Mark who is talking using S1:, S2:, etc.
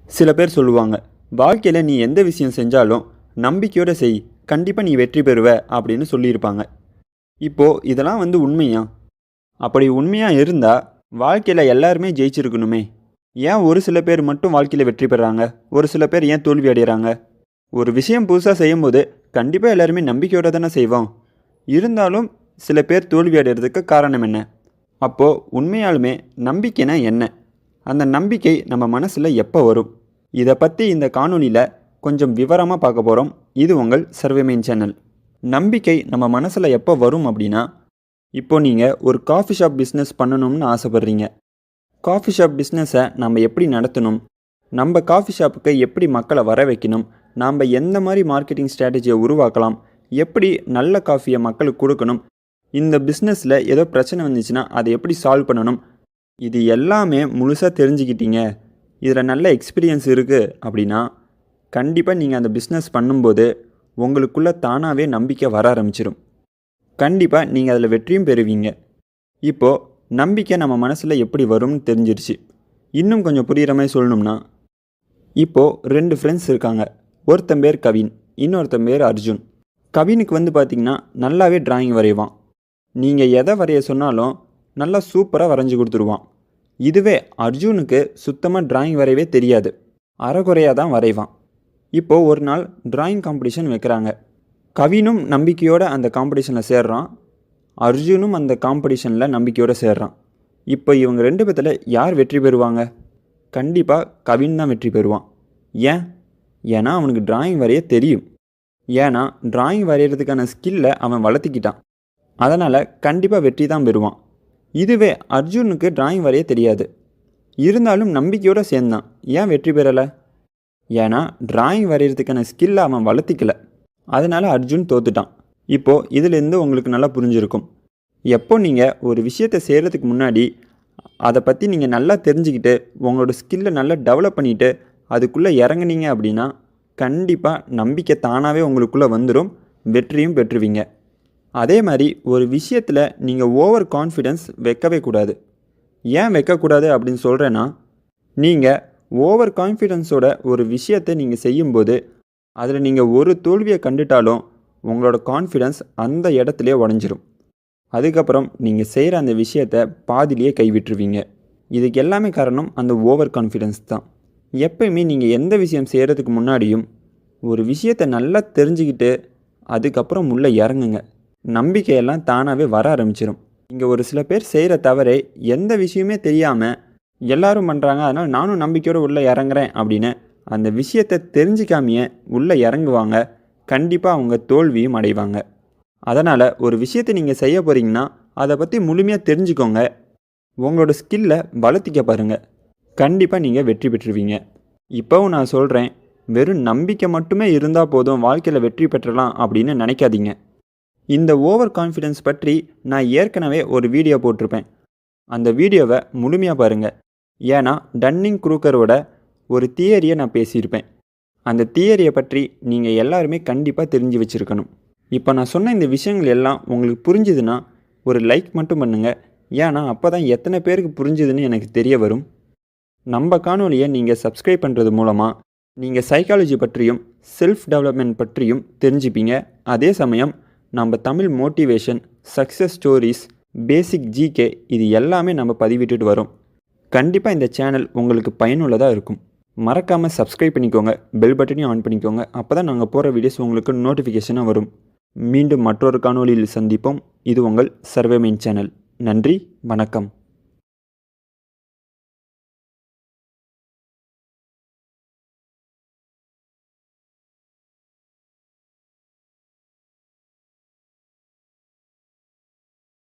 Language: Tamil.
S1: சில பேர் சொல்லுவாங்க, வாழ்க்கையில் நீ எந்த விஷயம் செஞ்சாலும் நம்பிக்கையோட செய், கண்டிப்பாக நீ வெற்றி பெறுவ அப்படின்னு சொல்லியிருப்பாங்க. இப்போது இதெல்லாம் உண்மையா? அப்படி உண்மையாக இருந்தால் வாழ்க்கையில் எல்லாருமே ஜெயிச்சிருக்கணுமே. ஏன் ஒரு சில பேர் மட்டும் வாழ்க்கையில் வெற்றி பெறாங்க, ஒரு சில பேர் ஏன் தோல்வி அடைகிறாங்க? ஒரு விஷயம் புதுசாக செய்யும்போது கண்டிப்பாக எல்லாருமே நம்பிக்கையோடு தானே செய்வோம். இருந்தாலும் சில பேர் தோல்வி அடைகிறதுக்கு காரணம் என்ன? அப்போது உண்மையாலுமே நம்பிக்கைனா என்ன? அந்த நம்பிக்கை நம்ம மனசில் எப்போ வரும்? இதை பற்றி இந்த காணொலியில் கொஞ்சம் விவரமாக பார்க்க போகிறோம். இது உங்கள் சர்வேமெயின் சேனல். நம்பிக்கை நம்ம மனசில் எப்போ வரும் அப்படின்னா, இப்போ நீங்கள் ஒரு காஃபி ஷாப் பிஸ்னஸ் பண்ணணும்னு ஆசைப்பட்றீங்க. காஃபி ஷாப் பிஸ்னஸை நம்ம எப்படி நடத்தணும், நம்ம காஃபி ஷாப்புக்கு எப்படி மக்களை வர வைக்கணும், நாம் எந்த மாதிரி மார்க்கெட்டிங் ஸ்ட்ராட்டஜியை உருவாக்கலாம், எப்படி நல்ல காஃபியை மக்களுக்கு கொடுக்கணும், இந்த பிஸ்னஸில் ஏதோ பிரச்சனை வந்துச்சுன்னா அதை எப்படி சால்வ் பண்ணணும், இது எல்லாமே முழுசாக தெரிஞ்சுக்கிட்டீங்க, இதில் நல்ல எக்ஸ்பீரியன்ஸ் இருக்குது அப்படின்னா கண்டிப்பாக நீங்கள் அந்த பிஸ்னஸ் பண்ணும்போது உங்களுக்குள்ளே தானாகவே நம்பிக்கை வர ஆரம்பிச்சிடும். கண்டிப்பாக நீங்கள் அதில் வெற்றியும் பெறுவீங்க. இப்போது நம்பிக்கை நம்ம மனசில் எப்படி வரும்னு தெரிஞ்சிருச்சு. இன்னும் கொஞ்சம் புரிகிற மாதிரி சொல்லணும்னா, இப்போது 2 ஃப்ரெண்ட்ஸ் இருக்காங்க. ஒருத்தன் பேர் கவின், இன்னொருத்தன் பேர் அர்ஜுன். கவினுக்கு பார்த்திங்கன்னா நல்லாவே டிராயிங் வரைவான். நீங்கள் எதை வரைய சொன்னாலும் நல்லா சூப்பராக வரைஞ்சி கொடுத்துருவான். இதுவே அர்ஜுனுக்கு சுத்தமாக டிராயிங் வரையவே தெரியாது, அரைகுறையாக தான் வரைவான். இப்போது ஒரு நாள் டிராயிங் காம்படிஷன் வைக்கிறாங்க. கவினும் நம்பிக்கையோடு அந்த காம்படிஷனில் சேர்றான், அர்ஜுனும் அந்த காம்படிஷனில் நம்பிக்கையோடு சேர்றான். இப்போ இவங்க 2 பேத்தில் யார் வெற்றி பெறுவாங்க? கண்டிப்பாக கவின் தான் வெற்றி பெறுவான். ஏன்னா அவனுக்கு டிராயிங் வரைய தெரியும். ஏன்னா டிராயிங் வரைகிறதுக்கான ஸ்கில்லை அவன் வளர்த்திக்கிட்டான். அதனால் கண்டிப்பாக வெற்றி தான் பெறுவான். இதுவே அர்ஜுனுக்கு டிராயிங் வரைய தெரியாது, இருந்தாலும் நம்பிக்கையோடு சேர்ந்தான். ஏன் வெற்றி பெறலை? ஏன்னா டிராயிங் வரைகிறதுக்கான ஸ்கில்லை அவன் வளர்த்திக்கல. அதனால் அர்ஜுன் தோத்துட்டான். இப்போது இதிலேருந்து உங்களுக்கு நல்லா புரிஞ்சிருக்கும். எப்போ நீங்கள் ஒரு விஷயத்தை செய்கிறதுக்கு முன்னாடி அதை பற்றி நீங்கள் நல்லா தெரிஞ்சுக்கிட்டு உங்களோட ஸ்கில்லை நல்லா டெவலப் பண்ணிவிட்டு அதுக்குள்ளே இறங்குனீங்க அப்படின்னா கண்டிப்பாக நம்பிக்கை தானாகவே உங்களுக்குள்ளே வந்துடும், வெற்றியும் பெற்றுவீங்க. அதே மாதிரி ஒரு விஷயத்தில் நீங்கள் ஓவர் கான்ஃபிடென்ஸ் வைக்கவே கூடாது. ஏன் வைக்கக்கூடாது அப்படின்னு சொல்கிறேன்னா, நீங்கள் ஓவர் கான்ஃபிடென்ஸோட ஒரு விஷயத்தை நீங்கள் செய்யும்போது அதில் நீங்கள் ஒரு தோல்வியை கண்டுட்டாலும் உங்களோட கான்ஃபிடென்ஸ் அந்த இடத்துலையே உடஞ்சிரும். அதுக்கப்புறம் நீங்கள் செய்கிற அந்த விஷயத்தை பாதிலேயே கைவிட்டுருவீங்க. இதுக்கு எல்லாமே காரணம் அந்த ஓவர் கான்ஃபிடென்ஸ் தான். எப்பயுமே நீங்கள் எந்த விஷயம் செய்கிறதுக்கு முன்னாடியும் ஒரு விஷயத்தை நல்லா தெரிஞ்சுக்கிட்டு அதுக்கப்புறம் உள்ளே இறங்குங்க. நம்பிக்கையெல்லாம் தானாகவே வர ஆரம்பிச்சிடும். இங்கே ஒரு சில பேர் செய்கிற தவறை எந்த விஷயமே தெரியாமல் எல்லாரும் பண்ணுறாங்க, அதனால் நானும் நம்பிக்கையோடு உள்ளே இறங்குறேன் அப்படின்னு அந்த விஷயத்தை தெரிஞ்சிக்காமையே உள்ளே இறங்குவாங்க. கண்டிப்பாக அவங்க தோல்வியும் அடைவாங்க. அதனால் ஒரு விஷயத்தை நீங்கள் செய்ய போகிறீங்கன்னா அதை பற்றி முழுமையாக தெரிஞ்சுக்கோங்க. உங்களோட ஸ்கில்லை வளர்த்திக்க பாருங்கள். கண்டிப்பாக நீங்கள் வெற்றி பெற்றுவீங்க. இப்போவும் நான் சொல்கிறேன், வெறும் நம்பிக்கை மட்டுமே இருந்தால் போதும் வாழ்க்கையில் வெற்றி பெற்றலாம் அப்படின்னு நினைக்காதீங்க. இந்த ஓவர் கான்ஃபிடென்ஸ் பற்றி நான் ஏற்கனவே ஒரு வீடியோ போட்டிருப்பேன். அந்த வீடியோவை முழுமையாக பாருங்கள். ஏன்னா டன்னிங் க்ரூக்கரோட ஒரு தியரியை நான் பேசியிருப்பேன். அந்த தியரியை பற்றி நீங்கள் எல்லாருமே கண்டிப்பாக தெரிஞ்சு வச்சுருக்கணும். இப்போ நான் சொன்ன இந்த விஷயங்கள் எல்லாம் உங்களுக்கு புரிஞ்சுதுன்னா ஒரு லைக் மட்டும் பண்ணுங்கள். ஏன்னா அப்போ தான் எத்தனை பேருக்கு புரிஞ்சுதுன்னு எனக்கு தெரிய வரும். நம்ம காணொலியை நீங்கள் சப்ஸ்கிரைப் பண்ணுறது மூலமாக நீங்கள் சைக்காலஜி பற்றியும் செல்ஃப் டெவலப்மெண்ட் பற்றியும் தெரிஞ்சுப்பீங்க. அதே சமயம் நம்ம தமிழ் மோட்டிவேஷன், சக்ஸஸ் ஸ்டோரிஸ், பேசிக் ஜிகே இது எல்லாமே நம்ம பதிவிட்டுட்டு வரோம். கண்டிப்பாக இந்த சேனல் உங்களுக்கு பயனுள்ளதாக இருக்கும். மறக்காமல் சப்ஸ்கிரைப் பண்ணிக்கோங்க, பெல் பட்டனையும் ஆன் பண்ணிக்கோங்க. அப்போ தான் நாங்கள் போகிற வீடியோஸ் உங்களுக்கு நோட்டிஃபிகேஷனாக வரும். மீண்டும் மற்றொரு காணொலியில் சந்திப்போம். இது உங்கள் சர்வேமெயின் சேனல். நன்றி, வணக்கம்.